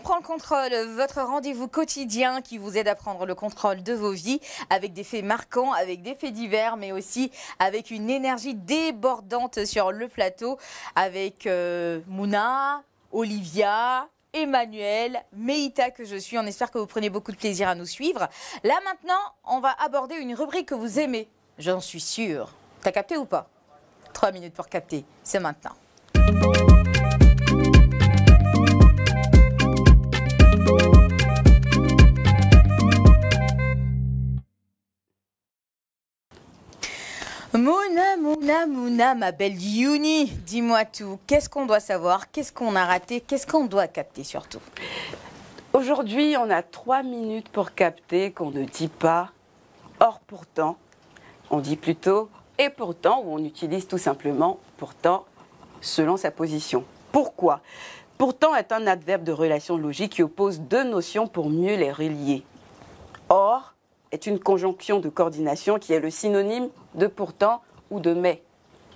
prend le contrôle, votre rendez-vous quotidien qui vous aide à prendre le contrôle de vos vies avec des faits marquants, avec des faits divers, mais aussi avec une énergie débordante sur le plateau avec Mouna, Olivia, Emmanuel, Meïta que je suis. On espère que vous prenez beaucoup de plaisir à nous suivre. Là maintenant, on va aborder une rubrique que vous aimez. J'en suis sûre. T'as capté ou pas? 3 minutes pour capter, c'est maintenant. Mouna, ma belle Youni, dis-moi tout. Qu'est-ce qu'on doit savoir? Qu'est-ce qu'on a raté? Qu'est-ce qu'on doit capter surtout? Aujourd'hui, on a 3 minutes pour capter qu'on ne dit pas or pourtant. On dit plutôt et pourtant, ou on utilise tout simplement pourtant selon sa position. Pourquoi? Pourtant est un adverbe de relation logique qui oppose deux notions pour mieux les relier. Or est une conjonction de coordination qui est le synonyme de pourtant ou de mais.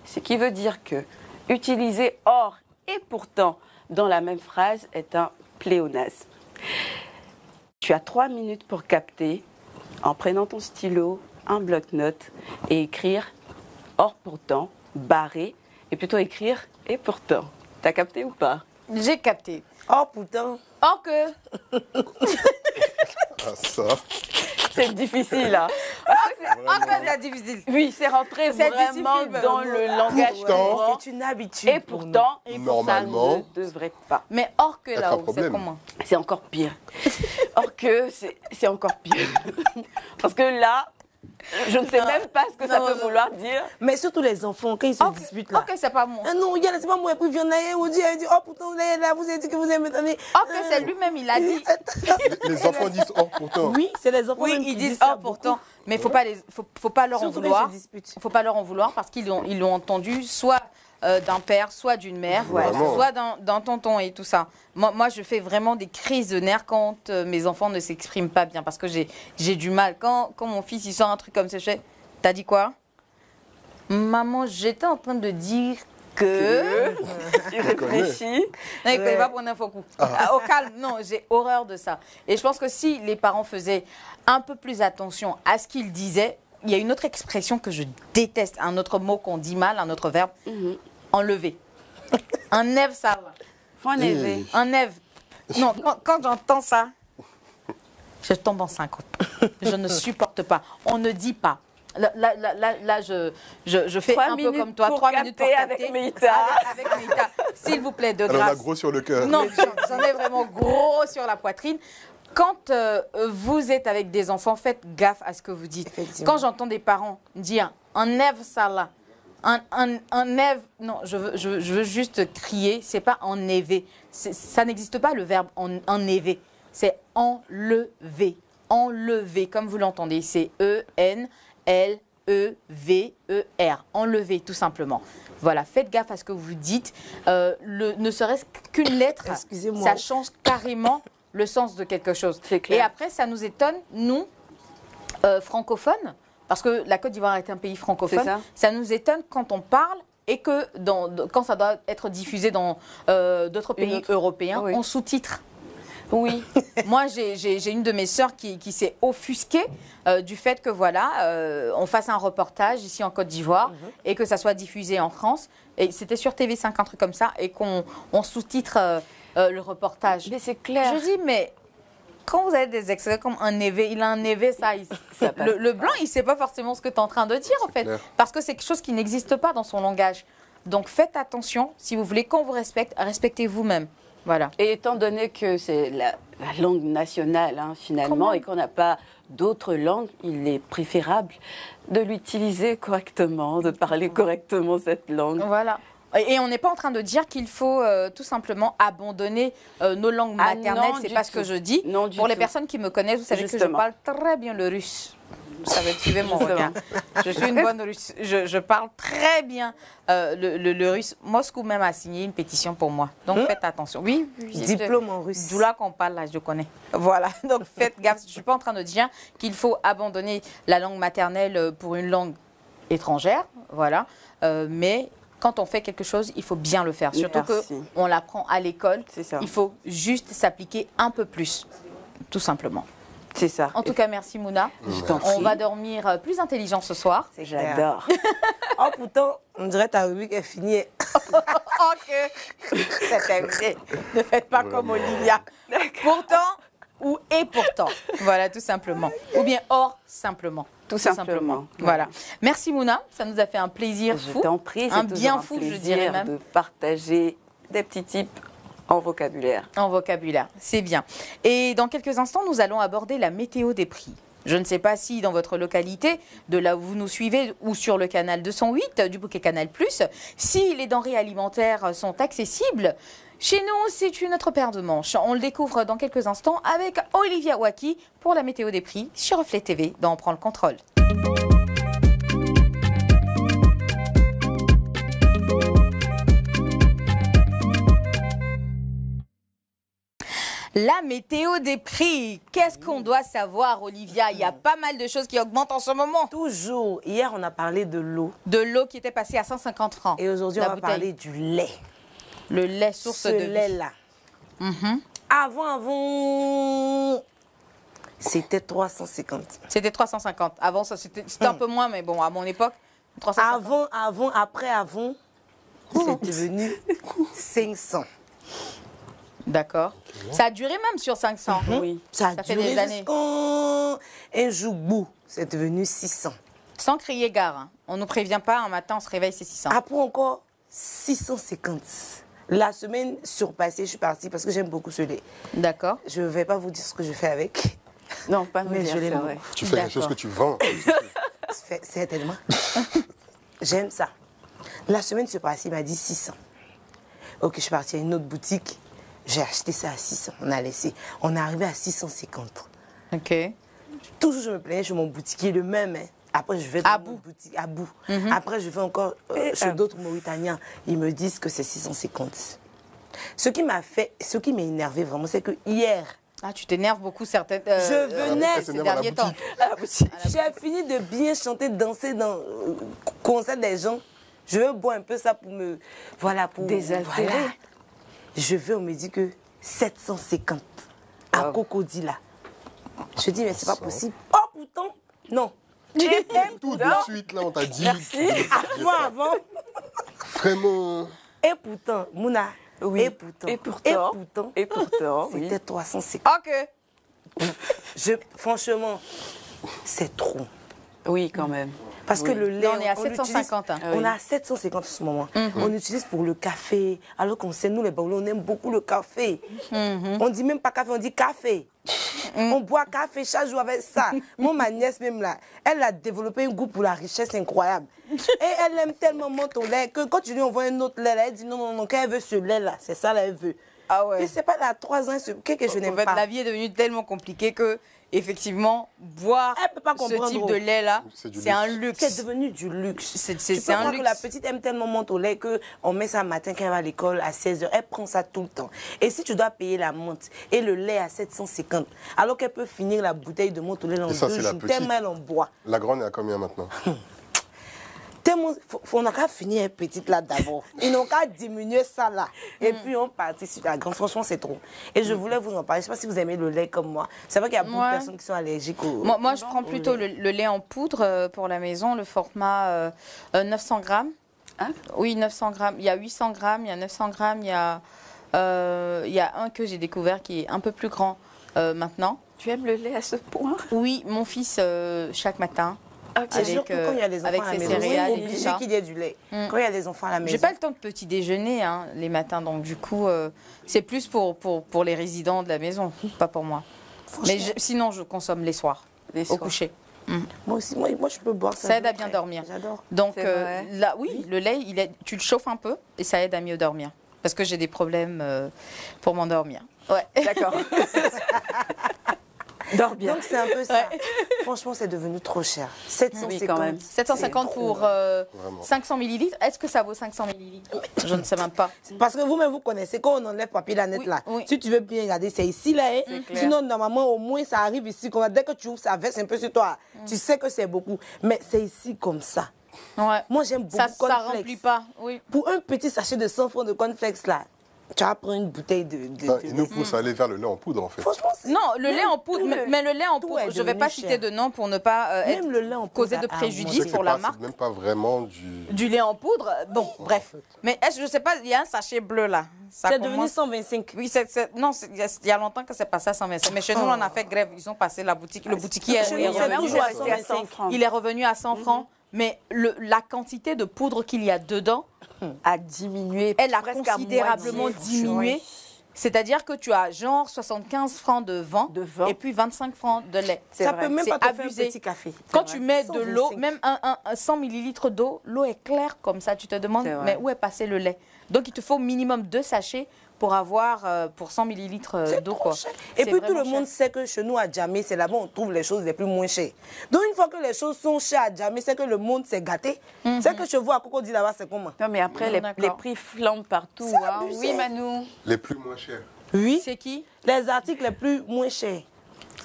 Ce qui veut dire que utiliser or et pourtant dans la même phrase est un pléonasme. Tu as 3 minutes pour capter en prenant ton stylo, un bloc-notes et écrire or pourtant, barré, et plutôt écrire et pourtant. T'as capté ou pas? J'ai capté. Or pourtant. Or que. Ah ça. C'est difficile, là. Or que c'est difficile. Oui, c'est rentré vraiment dans le langage courant. C'est une habitude. Et pourtant, normalement, ça ne devrait pas. Mais or que Être un là-haut, c'est problème. comment? C'est encore pire. Or que c'est encore pire. Parce que là, je ne sais même pas ce que ça peut vouloir dire. Mais surtout les enfants, quand ils se disputent là. Or que c'est pas moi. Ah non, regarde, c'est pas moi. Et puis il y en a un, on dit, oh pourtant, là, vous avez dit que vous aimez. Or que c'est lui-même, il a dit. Les enfants disent or pourtant. Oui, c'est les enfants. Oui, même qui ils disent ça or pourtant. Mais il faut pas leur en Surtout quand vouloir. ils se disputent. Faut pas leur en vouloir parce qu'ils l'ont entendu soit d'un père, soit d'une mère, Vraiment. soit d'un tonton et tout ça. Moi, je fais vraiment des crises de nerfs quand mes enfants ne s'expriment pas bien parce que j'ai du mal. Quand mon fils il sort un truc comme ça, je fais, t'as dit quoi? Maman, j'étais en train de dire que... Il réfléchit. Non, il ne connaît pas pour n'importe coup. Au calme, non, j'ai horreur de ça. Et je pense que si les parents faisaient un peu plus attention à ce qu'ils disaient, il y a une autre expression que je déteste, un autre mot qu'on dit mal, un autre verbe, enlever. Enlève ça. Faut enlever. Enlève. Non, quand j'entends ça, je tombe en 50. Je ne supporte pas. On ne dit pas. Là, je fais 3 un peu minutes comme toi. pour 3 minutes pour capter capter. avec Meïta. Avec Meïta. S'il vous plaît, de Alors on a grâce. gros sur le cœur. Non, j'en ai vraiment gros sur la poitrine. Quand vous êtes avec des enfants, faites gaffe à ce que vous dites. Effectivement. Quand j'entends des parents dire « enlève ça là », enlève, non, je veux juste crier, c'est pas enlever. Ça n'existe pas le verbe enlever, c'est enlever. Enlever, comme vous l'entendez, c'est E-N-L-E-V-E-R. Enlever, tout simplement. Voilà, faites gaffe à ce que vous dites. Ne serait-ce qu'une lettre, Excusez-moi. ça change carrément le sens de quelque chose. C'est clair. Et après, ça nous étonne, nous, francophones, parce que la Côte d'Ivoire est un pays francophone, ça nous étonne quand on parle et que quand ça doit être diffusé dans d'autres pays européens, Oui. on sous-titre. Oui. Moi, j'ai une de mes sœurs qui s'est offusquée du fait que voilà, on fasse un reportage ici en Côte d'Ivoire et que ça soit diffusé en France. Et c'était sur TV5, un truc comme ça, et qu'on sous-titre le reportage. Mais c'est clair. Je dis, mais quand vous avez des extraits comme un névé, il a un névé, ça passe. le blanc, il ne sait pas forcément ce que tu es en train de dire, en fait. clair. Parce que c'est quelque chose qui n'existe pas dans son langage. Donc faites attention, si vous voulez qu'on vous respecte, respectez vous-même. Voilà. Et étant donné que c'est la langue nationale, finalement, et qu'on n'a pas d'autres langues, il est préférable de l'utiliser correctement, de parler correctement cette langue. Voilà. Et on n'est pas en train de dire qu'il faut tout simplement abandonner nos langues maternelles. non, C'est du pas ce tout. que je dis. Non, du Pour les tout. personnes qui me connaissent, vous savez que je Justement. parle très bien le russe. Vous savez, suivez mon Justement. regard. Je suis une bonne russe. Je parle très bien le russe. Moscou même a signé une pétition pour moi. Donc faites attention. Oui, Diplôme en russe. D'où là qu'on parle, là, je connais. Voilà, donc faites gaffe. Je ne suis pas en train de dire qu'il faut abandonner la langue maternelle pour une langue étrangère. Voilà. Mais quand on fait quelque chose, il faut bien le faire. Surtout Merci. qu'on l'apprend à l'école. C'est ça. Il faut juste s'appliquer un peu plus, tout simplement. C'est ça. En tout cas, merci Mouna. Je t'en On prie. va dormir plus intelligent ce soir. J'adore. Oh, pourtant, on dirait ta rubrique est finie. Ok, c'est terminé. Ne faites pas comme Olivia. Pourtant ou et pourtant. Voilà, tout simplement. Ou bien or simplement. Tout simplement. Voilà. Merci Mouna, ça nous a fait un plaisir Je fou. t'en prie, Un c'est bien toujours fou, un je plaisir dirais même. de partager des petits tips en vocabulaire. En vocabulaire, c'est bien. Et dans quelques instants, nous allons aborder la météo des prix. Je ne sais pas si dans votre localité, de là où vous nous suivez, ou sur le canal 208 du bouquet Canal+, si les denrées alimentaires sont accessibles. Chez nous, c'est une autre paire de manches. On le découvre dans quelques instants avec Olivia Waki pour la météo des prix sur Reflet TV dans On prend le contrôle. La météo des prix. Qu'est-ce qu'on doit savoir, Olivia? Il y a pas mal de choses qui augmentent en ce moment. Toujours. Hier, on a parlé de l'eau. De l'eau qui était passée à 150 francs. Et aujourd'hui, La on va bouteille. parler du lait. Le lait source Ce de vie. lait-là. Mhm. Avant, c'était 350. C'était 350. Avant, ça, c'était un peu moins, mais bon, à mon époque, 350. Avant, c'est devenu 500. D'accord. Ça a duré même sur 500. Oui. Ça a Ça fait duré des années. jusqu'en un jour bout. C'est devenu 600. Sans crier gare. Hein. On ne nous prévient pas, un matin, on se réveille, c'est 600. Après encore 650. La semaine surpassée, je suis partie parce que j'aime beaucoup ce lait. D'accord. Je ne vais pas vous dire ce que je fais avec. Non, pas me Mais dire, je l'aime c'est vrai. beaucoup. Tu fais quelque chose que tu vends. Certainement. J'aime ça. La semaine surpassée, il m'a dit 600. Ok, je suis partie à une autre boutique. J'ai acheté ça à 600. On a laissé. On est arrivé à 650. Ok. Toujours, je me plaignais chez mon boutiquier, le même. Hein. Après, je vais À dans bout. une boutique, à bout. Après, je vais encore chez d'autres Mauritaniens. Ils me disent que c'est 650. Ce qui m'a énervé vraiment, c'est que hier, Ah, tu t'énerves beaucoup certaines. Je venais elle ces s'énerve à la derniers temps. boutique. j'ai fini de bien chanter, danser dans le concert des gens. Je veux boire un peu ça pour me. Voilà, pour. Désaltérer. Voilà. Je veux, on me dit que 750 à Wow. Cocodilla. Je dis, mais c'est pas possible. Oh, pourtant, non. Tout de suite, là, on t'a dit. Avant. Vraiment. Et pourtant, Mouna. Oui. Et pourtant. Et pourtant. Et Et pourtant, oui. c'était 350. Ok. Franchement, c'est trop. Oui, quand même. Parce que Oui. le lait, Là, on est à l'utilise- 750, hein. Ah On oui. est à 750 en ce moment. On l'utilise pour le café. Alors qu'on sait, nous les Baoulés, on aime beaucoup le café. On dit même pas café, on dit café. On boit café chaque jour avec ça. Moi, ma nièce même là, elle a développé un goût pour la richesse incroyable. Et elle aime tellement ton lait que quand tu lui envoies un autre lait, là, elle dit non, non, non, qu'elle veut ce lait là, c'est ça là, elle veut. Ah ouais. Et c'est pas là, 3 ans, ce que je En n'aime fait, pas. la vie est devenue tellement compliquée que, effectivement, boire Elle peut pas ce comprendre. type de lait-là, C'est du c'est un C'est luxe. devenu du luxe. C'est Tu peux un croire que luxe. la petite aime tellement monte au lait qu'on met ça le matin quand elle va à l'école à 16h. Elle prend ça tout le temps. Et si tu dois payer la menthe et le lait à 750, alors qu'elle peut finir la bouteille de menthe au lait en Et ça, 2 c'est la jours, petite. tellement elle en boit. La grande est à combien maintenant? Tellement, on n'a qu'à finir elle petite là d'abord. Ils n'ont qu'à diminuer ça là. Et puis on partit sur la grande. Franchement, c'est trop. Et je voulais vous en parler. Je ne sais pas si vous aimez le lait comme moi. C'est vrai qu'il y a beaucoup de Ouais. personnes qui sont allergiques au... Moi, je prends plutôt le lait en poudre pour la maison, le format 900 grammes. Ah. Oui, 900 grammes. Il y a 800 grammes, il y a 900 grammes, il y a un que j'ai découvert qui est un peu plus grand maintenant. Tu aimes le lait à ce point? Oui, mon fils, chaque matin. C'est avec, sûr que quand il y a des enfants avec à la ses maison, céréales c'est et tout obligé ça. qu'il y ait du lait. Quand il y a des enfants à la maison. J'ai pas le temps de petit déjeuner hein, les matins, donc du coup, c'est plus pour les résidents de la maison, pas pour moi. Mais sinon, je consomme les soirs, Les au soirs. coucher. Moi aussi, moi je peux boire ça. Ça aide à de bien près. dormir. J'adore. Donc C'est vrai. là, oui, le lait, tu le chauffes un peu et ça aide à mieux dormir. Parce que j'ai des problèmes pour m'endormir. Ouais. D'accord. Dors bien. Donc c'est un peu ça. Franchement, c'est devenu trop cher. 750. Oui, quand même. 750 C'est pour Vraiment. 500 millilitres. Est-ce que ça vaut 500 millilitres? Je ne sais même pas. Parce que vous-même, vous connaissez, quand on enlève papier la net Oui, là, oui. si tu veux bien regarder, c'est ici là. Hein. C'est clair. Sinon, normalement, au moins, ça arrive ici. Dès que tu ouvres, ça verse un peu sur toi. Tu sais que c'est beaucoup. Mais c'est ici comme ça. Ouais. Moi, j'aime beaucoup Ça cornflakes. remplit pas. Oui. Pour un petit sachet de 100 francs de cornflakes, là, tu vas prendre une bouteille de Il nous pousse à aller vers le lait en poudre, en fait. Franchement, c'est- Non, le lait en poudre, tout mais le lait en tout poudre, est je ne vais pas devenu citer cher. de nom pour ne pas Même le lait en causer poudre de a préjudice C'est pour la pas- marque. C'est même pas vraiment Du lait en poudre, bon, bref. Mais est-ce, je sais pas, il y a un sachet bleu là. Ça c'est devenu commence- 125. Oui, non, il y a longtemps que c'est passé à 125. Mais chez nous, on a fait grève. Ils ont passé la boutique. Le boutiquier Chez est nous, c'est revenu. toujours à resté à 100 125. francs. Il est revenu à 100 francs. Mais la quantité de poudre qu'il y a dedans, A diminué. elle a presque à considérablement moitié. diminué. C'est-à-dire que tu as genre 75 francs de vin, De vin. et puis 25 francs de lait. C'est Ça vrai. peut même C'est pas te faire un abusé. petit café. Quand C'est tu vrai. mets de l'eau, 125. même un 100 millilitres d'eau, l'eau est claire comme ça. Tu te demandes, C'est vrai. mais où est passé le lait? Donc, il te faut minimum 2 sachets pour avoir pour 100 millilitres d'eau. quoi. Et C'est puis tout le vraiment monde cher. sait que chez nous à Djamé, c'est là-bas où on trouve les choses les plus moins chères. Donc une fois que les choses sont chères à Djamé, c'est que le monde s'est gâté. C'est que chevaux à Coco dit là-bas, c'est comment? Non, mais après, D'accord. les prix flambent partout. C'est hein. abusé. Oui, Manou. Les plus moins chers. Oui. C'est qui? Les articles les plus moins chers.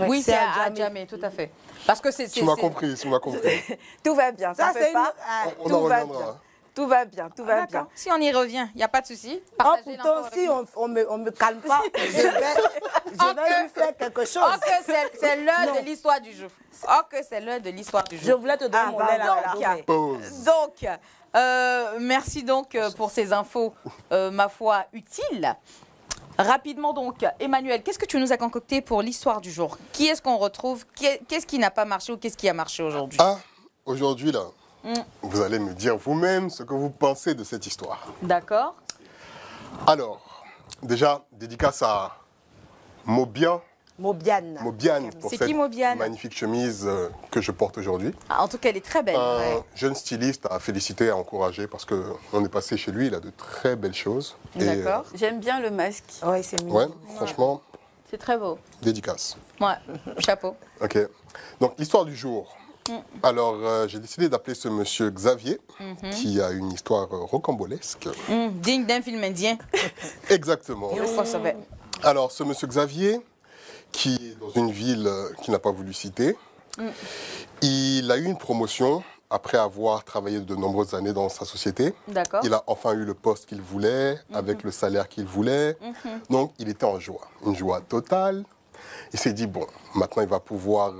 Oui, c'est c'est à à Djamé. Djamé, tout à fait. Parce que c'est. Tu m'as compris, tu m'as compris. Tout va bien. Ça, Ça c'est fait pas. une- On en Tout va reviendra. bien. Tout va bien. Tout va bien. D'accord. Si on y revient, il n'y a pas de souci. Oh, Partagez pourtant, l'info si avec nous. on me calme pas, je vais lui faire quelque chose. Oh, que c'est l'heure Non. de l'histoire du jour. Oh, que c'est l'heure de l'histoire du Je jour. voulais te donner mon lait là. donc, là, mais- Pause. Donc, merci donc pour ces infos, ma foi, utiles. Rapidement donc, Emmanuel, qu'est-ce que tu nous as concocté pour l'histoire du jour? Qui est-ce qu'on retrouve? Qu'est-ce qui n'a pas marché ou qu'est-ce qui a marché aujourd'hui? Ah, aujourd'hui, là, vous allez me dire vous-même ce que vous pensez de cette histoire. D'accord. Alors, déjà, dédicace à Mobian, Mobiane. Mobiane pour C'est cette qui, Mobiane magnifique chemise que je porte aujourd'hui. Ah, en tout cas, elle est très belle. Un ouais. jeune styliste à féliciter, à encourager parce qu'on est passé chez lui, il a de très belles choses. Et, D'accord. J'aime bien le masque. Oui, c'est mignon. ouais, franchement, C'est très beau. dédicace. Ouais, chapeau. Ok. Donc, l'histoire du jour. Alors, j'ai décidé d'appeler ce monsieur Xavier, qui a une histoire rocambolesque. Digne d'un film indien. Exactement. Je crois que ça va. Alors, ce monsieur Xavier, qui est dans une ville qu'il n'a pas voulu citer, il a eu une promotion après avoir travaillé de nombreuses années dans sa société. D'accord. Il a enfin eu le poste qu'il voulait, avec le salaire qu'il voulait. Donc, il était en joie, une joie totale. Il s'est dit, bon, maintenant, il va pouvoir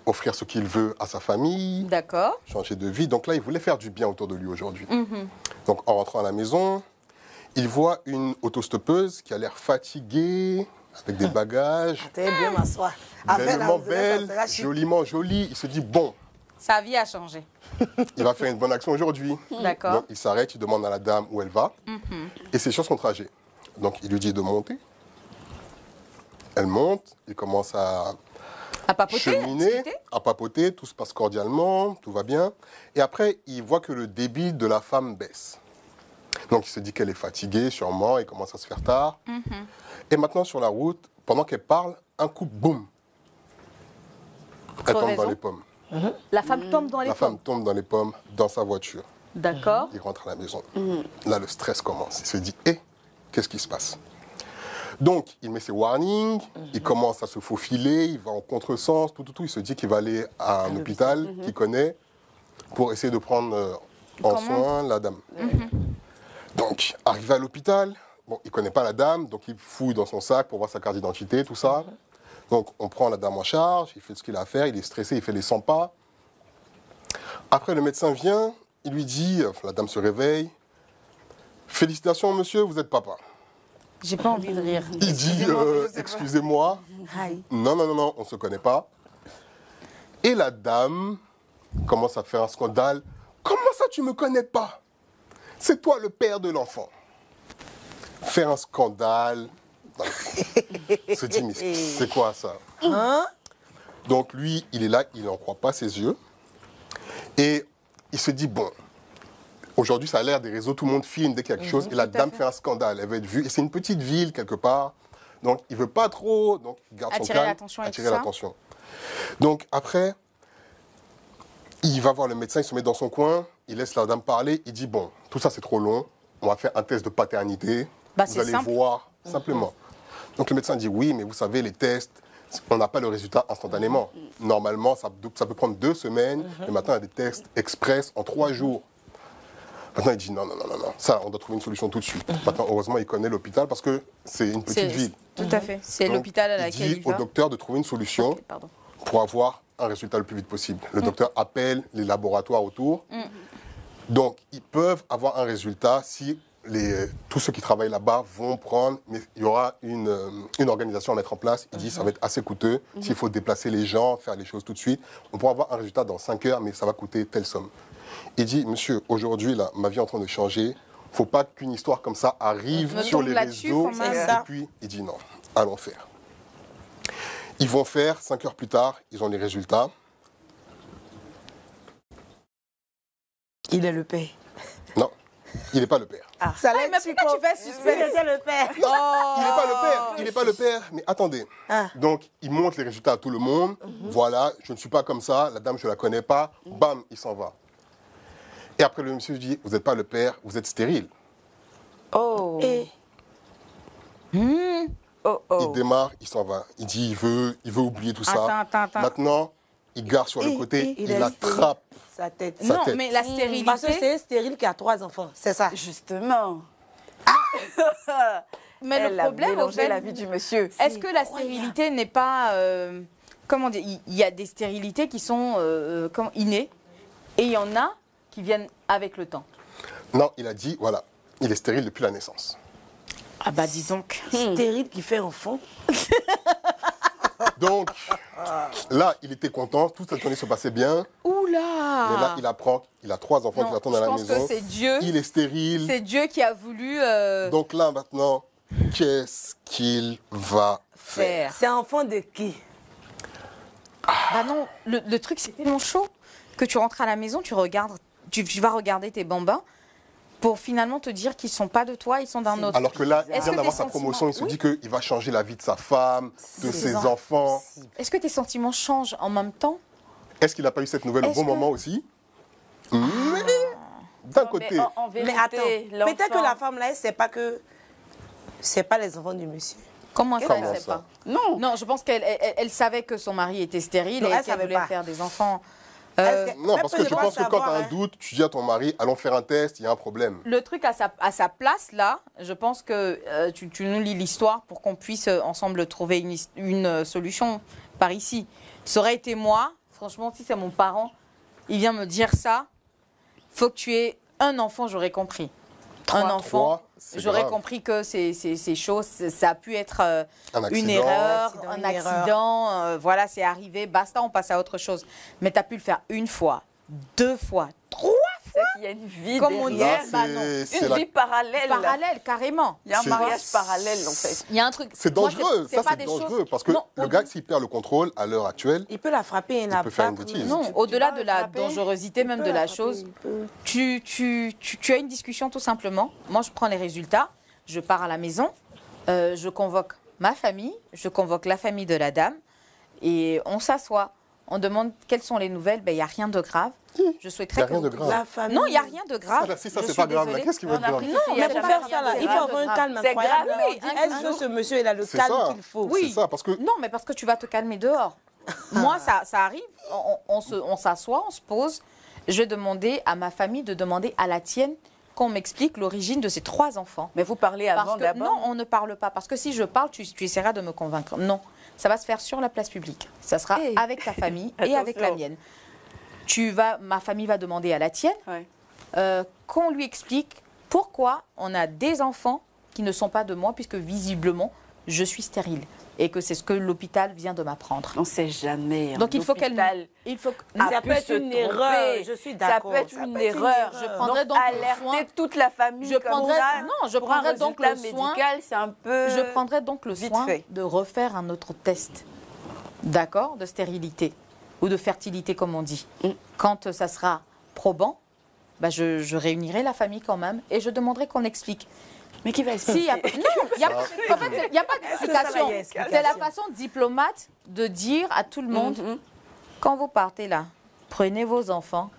offrir ce qu'il veut à sa famille, D'accord. changer de vie. Donc là, il voulait faire du bien autour de lui aujourd'hui. Donc, en rentrant à la maison, il voit une autostoppeuse qui a l'air fatiguée, avec des bagages, Très bien m'asseoir. Après, la bellement maison, ça belle, sera chic. joliment jolie. Il se dit, bon, Sa vie a changé. il va faire une bonne action aujourd'hui. D'accord. Donc, il s'arrête, il demande à la dame où elle va. Et c'est sur son trajet. Donc, il lui dit de monter. Elle monte, il commence à À papoter, cheminer, discuter. à papoter, tout se passe cordialement, tout va bien. Et après, il voit que le débit de la femme baisse. Donc, il se dit qu'elle est fatiguée, sûrement, il commence à se faire tard. Et maintenant, sur la route, pendant qu'elle parle, un coup, boum, elle tombe Crevaison. dans les pommes. La femme tombe dans les La femme tombe dans les pommes, dans sa voiture. D'accord. Il rentre à la maison. Là, le stress commence. Il se dit, hé, qu'est-ce qui se passe? Donc, il met ses warnings, il commence à se faufiler, il va en contresens, tout. Il se dit qu'il va aller à un hôpital qu'il connaît pour essayer de prendre en soin la dame. Donc, arrivé à l'hôpital, bon, il ne connaît pas la dame, donc il fouille dans son sac pour voir sa carte d'identité, tout ça. Donc, on prend la dame en charge, il fait ce qu'il a à faire, il est stressé, il fait les 100 pas. Après, le médecin vient, il lui dit, la dame se réveille, « Félicitations, monsieur, vous êtes papa. » J'ai pas envie de rire. Il dit, excusez-moi, Aïe. non, on ne se connaît pas. Et la dame commence à faire un scandale. Comment ça, tu ne me connais pas? C'est toi le père de l'enfant. Faire un scandale. Il se dit, mais c'est quoi ça? Donc lui, il est là, il n'en croit pas ses yeux. Et il se dit, bon, aujourd'hui, ça a l'air des réseaux, tout le monde filme dès qu'il y a quelque chose. Et la dame fait un scandale, elle va être vue. Et c'est une petite ville, quelque part. Donc, il ne veut pas trop, donc il garde son Attirer calme. l'attention et Attirer tout ça. l'attention. Donc, après, il va voir le médecin, il se met dans son coin, il laisse la dame parler, il dit, bon, tout ça, c'est trop long. On va faire un test de paternité. Bah, vous c'est allez simple. voir, simplement. Donc, le médecin dit, oui, mais vous savez, les tests, on n'a pas le résultat instantanément. Normalement, ça peut prendre 2 semaines, mais maintenant, il y a des tests express en 3 jours. Maintenant, il dit non, ça, on doit trouver une solution tout de suite. Maintenant, heureusement, il connaît l'hôpital parce que c'est une petite ville. Tout à fait. C'est Donc, l'hôpital à laquelle il dit il va. au docteur de trouver une solution Ok, pardon. pour avoir un résultat le plus vite possible. Le docteur appelle les laboratoires autour. Donc, ils peuvent avoir un résultat si tous ceux qui travaillent là-bas vont prendre, mais il y aura une organisation à mettre en place. Il dit ça va être assez coûteux. S'il faut déplacer les gens, faire les choses tout de suite, on pourra avoir un résultat dans 5 heures, mais ça va coûter telle somme. Il dit, monsieur, aujourd'hui, là, ma vie est en train de changer. Il ne faut pas qu'une histoire comme ça arrive Me sur tombe les là-dessus, réseaux. quand même. Et puis, il dit non, allons faire. Ils vont faire, 5 heures plus tard, ils ont les résultats. Il est le père. Non, il n'est pas le père. Ça Ah, mais pourquoi tu fais suspense? le père. Il n'est pas le père, il n'est pas le père. Mais attendez. Ah. Donc, il montre les résultats à tout le monde. Voilà, je ne suis pas comme ça, la dame, je ne la connais pas. Bam, il s'en va. Et après, le monsieur dit, vous n'êtes pas le père, vous êtes stérile. Oh. Et Oh, Il démarre, il s'en va. Il dit, il veut oublier tout ça. Attends. Maintenant, il garde sur le côté, il attrape. sa tête. Sa Non, tête. mais la stérilité. Parce que c'est stérile qui a 3 enfants, c'est ça. Justement. Mais Elle le a problème, en mélangé fait, la vie du monsieur. est-ce que la stérilité n'est pas. Comment dire? Il y a des stérilités qui sont innées et il y en a qui viennent avec le temps. Non, il a dit, voilà, il est stérile depuis la naissance. Ah bah dis donc. Stérile qui fait enfant. Donc, là, il était content, toute cette journée se passait bien. Oula. Mais là, il apprend qu'il a 3 enfants Non, qui l'attendent je à la pense maison. que c'est Dieu. Il est stérile. C'est Dieu qui a voulu Donc là, maintenant, qu'est-ce qu'il va faire? faire. C'est enfant de qui? Bah non, le truc c'est tellement chaud que tu rentres à la maison, tu vas regarder tes bambins pour finalement te dire qu'ils sont pas de toi, ils sont d'un autre. Alors que là, il Est-ce vient que d'avoir tes sa promotion, il se sentiments- dit qu'il va changer la vie de sa femme, de ses enfants. Est-ce que tes sentiments changent en même temps? Est-ce qu'il n'a pas eu cette nouvelle au Est-ce bon que- moment aussi? Mais d'un côté, Mais en vérité, Mais attends, peut-être que l'enfant- la femme là, elle sait pas que c'est pas les enfants du monsieur. Comment ça, Comment elle sait ça pas? Non. Non, je pense qu'elle savait que son mari était stérile Non, et elle qu'elle savait voulait pas. faire des enfants. Est-ce que- non, elle parce peut que ne je pas pense que quand tu as savoir, un hein. doute, tu dis à ton mari, allons faire un test, il y a un problème. Le truc à sa place, là, je pense que tu nous lis l'histoire pour qu'on puisse ensemble trouver une solution par ici. Ça aurait été moi, franchement, si c'est mon parent, il vient me dire ça, faut que tu aies un enfant, j'aurais compris. Un enfant, 3, c'est j'aurais grave. compris que c'est chaud, ça a pu être Un accident. une erreur, Accident, un une erreur. accident, voilà, c'est arrivé, basta, on passe à autre chose. Mais tu as pu le faire 1 fois, 2 fois, 3 C'est qu'il y a une vie Comme on dit, derrière. Là, bah non. c'est Une la- vie parallèle. parallèles, carrément. Il y a un C'est- mariage parallèle, en fait. Il y a un truc. C'est Moi, dangereux, c'est ça pas c'est des dangereux, choses- parce que Non, le gars, s'il perd le contrôle à l'heure actuelle, Il peut la frapper et la peut faire une battre. bêtise. Non, Tu- au-delà tu de vas la frapper, dangerosité il même peut de la frapper, chose, il peut. tu as une discussion tout simplement. Moi, je prends les résultats, je pars à la maison, je convoque ma famille, je convoque la famille de la dame et on s'assoit. On demande quelles sont les nouvelles. Ben, il n'y a rien de grave. Je il n'y souhaiterais a que rien de vous- grave. La famille. Non, il n'y a rien de grave. Ça, si ça, Je c'est suis pas grave, là, désolée. qu'est-ce qui va On être a grave? pris Non, il y a Mais pour jamais faire rien ça, là, de il faut grave. avoir un calme C'est incroyable. grave, oui, Est-ce que ce monsieur, il a le C'est calme ça. qu'il faut? Oui. C'est ça, parce que Non, mais parce que tu vas te calmer dehors. Moi, ça arrive, on s'assoit, on se pose. Je vais demander à ma famille de demander à la tienne qu'on m'explique l'origine de ces 3 enfants. Mais vous parlez avant Parce que, d'abord. non, on ne parle pas. Parce que si je parle, tu essaieras de me convaincre. Non, ça va se faire sur la place publique. Ça sera Hey. avec ta famille et avec la Attention. mienne. Ma famille va demander à la tienne Ouais. qu'on lui explique pourquoi on a des enfants qui ne sont pas de moi, puisque visiblement, je suis stérile. Et que c'est ce que l'hôpital vient de m'apprendre. On ne sait jamais. hein. Donc il faut qu'elle... L'hôpital Il faut que- a Ça pu peut être se une tromper. erreur, je suis Ça d'accord. peut être une erreur. Je prendrai donc le alerter soin. toute la famille Je comme prendrai, ça. non, je pour un prendrai donc résultat le soin. médical, c'est un peu. Je prendrai donc le vite soin fait. de refaire un autre test, d'accord, de stérilité ou de fertilité comme on dit. Quand ça sera probant, bah je réunirai la famille quand même et je demanderai qu'on explique. Mais qui va Si, non, il n'y a, en fait, il y a pas d'explication. il y a explication. C'est la façon diplomate de dire à tout le monde, quand vous partez là, prenez vos enfants,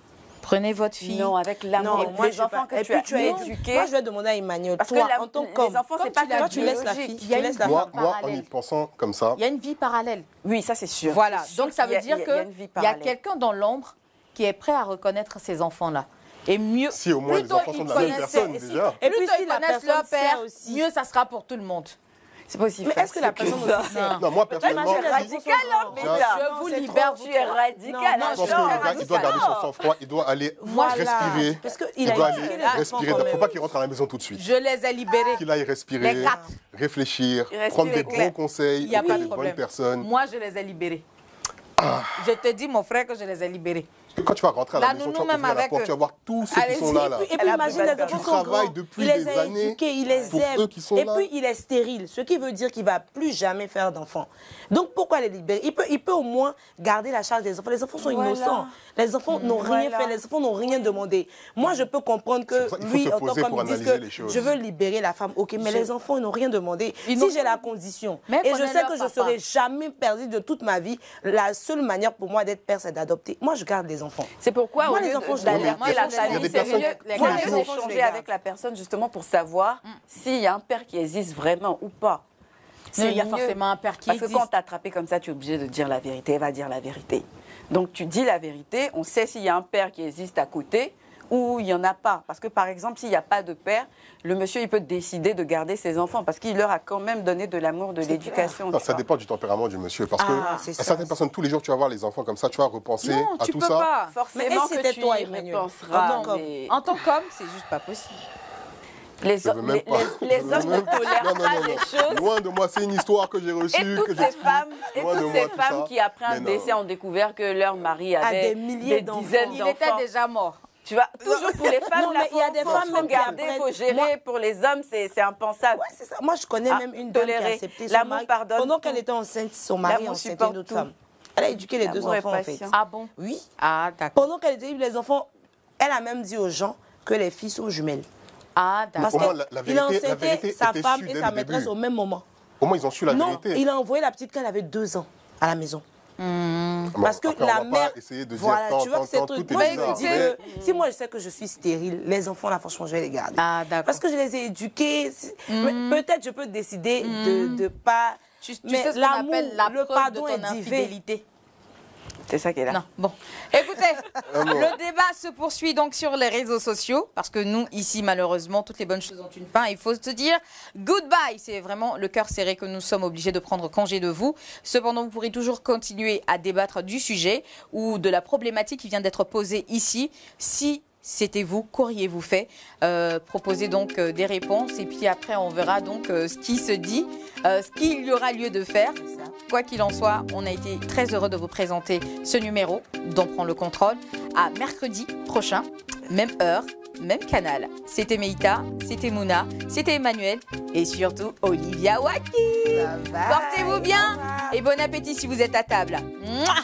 Prenez votre fille. Non, avec l'amour. Non, moi, Les enfants que et tu as puis tu es éduqués. Moi, je vais demander à Emmanuel. Parce que toi, en tant que les enfants, c'est pas toi, tu laisses la fille. Il y a Tu laisses la une femme. Moi, en y pensant comme ça, Il y a une vie parallèle. Oui, ça c'est sûr. Voilà, C'est sûr donc ça qu'il y veut a- dire il y a une qu'il vie y a parallèle. quelqu'un dans l'ombre qui est prêt à reconnaître ces enfants-là. Et mieux, si au moins les plutôt enfants sont ils de la même connaissent- personne, et si- déjà. Et puis plutôt si ils la connaissent personne leur père, sait aussi. mieux ça sera pour tout le monde. C'est pas aussi Mais est-ce que la facile personne que aussi ça. sait? Non, moi, personnellement, c'est radical, hein, mais J'ai- ça. Je vous c'est libère, trop, vous Tu es trois. radical. Non, hein, je pense non, que le gars, il doit garder son sang-froid, il doit aller Voilà. respirer, Parce qu'il il a doit éduqué aller les enfants respirer. quand Il ne faut même. pas qu'il rentre à la maison tout de suite. Je les ai libérés. Qu'il aille Les respirer, 4. réfléchir, Il respire prendre des éclair. bons conseils Il y a auprès pas de des bonnes problème. personnes. Moi, je les ai libérés. Je te dis, mon frère, que je les ai libérés. Quand tu vas rentrer à la Là, maison, nous, tu vas même ouvrir la avec porte, eux. tu vas voir tous ceux qui Allez-y, sont là. là. Et puis Elle a imagine, pris les la enfants Tu sont travailles grands. depuis Il les des a années éduqués, il les pour aime. eux qui sont Et là. puis il est stérile, ce qui veut dire qu'il ne va plus jamais faire d'enfants. Donc pourquoi les libérer? Il peut au moins garder la charge des enfants. Les enfants sont Voilà. innocents. Les enfants n'ont rien Voilà. fait, les enfants n'ont rien demandé. Moi, je peux comprendre C'est que pour ça qu'il faut lui, se en tant poser qu'homme, pour il dise analyser les que choses. je veux libérer la femme. Ok, mais les enfants, ils n'ont rien demandé. Ils n'ont Si j'ai rien la condition, Mais et je connais sais leur que je papa. ne serai jamais perdue de toute ma vie, la seule manière pour moi d'être père, c'est d'adopter. Moi, je garde les enfants. C'est pourquoi, Moi, au les lieu enfants, je d'alerter les garde. la Il y a des famille, c'est personnes mieux qui font mieux toujours- d'échanger je les garde. avec la personne justement pour savoir s'il y a un père qui existe vraiment ou pas. Non, il y a mieux. forcément un père qui Parce que existe. quand t'es attrapé comme ça, tu es obligé de dire la vérité. Elle va dire la vérité. Donc tu dis la vérité, on sait s'il y a un père qui existe à côté ou il n'y en a pas. Parce que par exemple, s'il n'y a pas de père, le monsieur, il peut décider de garder ses enfants parce qu'il leur a quand même donné de l'amour, de l'éducation. Non, tu ça vois. dépend du tempérament du monsieur. Parce Ah, que c'est à ça. certaines personnes, tous les jours, tu vas voir les enfants comme ça, tu vas repenser Non, à tu tout peux ça. pas. Forcément Mais que c'était tu toi, y Emmanuel. repenseras. En tant mais En tant qu'homme, c'est juste pas possible. Les, Je veux même pas. les Je veux hommes ne même- tolèrent Non, non, pas non, des non. choses. Loin de moi, c'est une histoire que j'ai reçue, Et que toutes ces j'explique. femmes, Loin de moi, tout ça. qui, après un Mais non. décès, ont découvert que leur mari A avait des milliers des d'enfants. dizaines Il était d'enfants. déjà mort. Tu vois, toujours pour les femmes, Non, là, mais il y a des femmes faut même qui garder, il apprennent- faut gérer. Moi- Pour les hommes, c'est impensable. Ouais, c'est ça. Moi, je connais Ah, même une dame qui a tolérer. accepté son L'amour mari. pardonne Pendant tout. qu'elle était enceinte, son mari L'amour enceinte supporte une autre tout. femme. Elle a éduqué les deux L'amour est enfants, en fait. patient. Ah bon? Oui. Ah, d'accord. Pendant qu'elle était les enfants, elle a même dit aux gens que les filles sont jumelles. Ah, Parce Au moins, d'accord. la qu'il a vérité- la enceinté vérité sa était femme sue et dès sa le maîtresse début. au même moment. Au moins, ils ont su la Non, vérité. il a envoyé la petite quand elle avait 2 ans à la maison. Bon, Parce que après, on la va mère. pas essayer de Voilà, dire tu vois que c'est tant, truc. tout Moi, est je me bizarre. dis Mais que si moi je sais que je suis stérile, les enfants, là, franchement, je vais les garder. Ah, d'accord. Parce que je les ai éduqués. Peut-être je peux décider de pas. Tu mais sais ce qu'on l'amour, appelle la le preuve de pardon ton est divin. infidélité. C'est ça qui est là. Non, bon. Écoutez, le débat se poursuit donc sur les réseaux sociaux, parce que nous, ici, malheureusement, toutes les bonnes choses ont une fin. Il faut se dire goodbye. C'est vraiment le cœur serré que nous sommes obligés de prendre congé de vous. Cependant, vous pourrez toujours continuer à débattre du sujet ou de la problématique qui vient d'être posée ici. Si c'était vous, qu'auriez-vous fait? Proposez donc des réponses et puis après on verra donc ce qui se dit, ce qu'il y aura lieu de faire. Quoi qu'il en soit, on a été très heureux de vous présenter ce numéro d'On prend le contrôle à mercredi prochain, même heure, même canal. C'était Meïta, c'était Mouna, c'était Emmanuel et surtout Olivia Waki. Portez-vous bien et bon appétit si vous êtes à table. Mouah.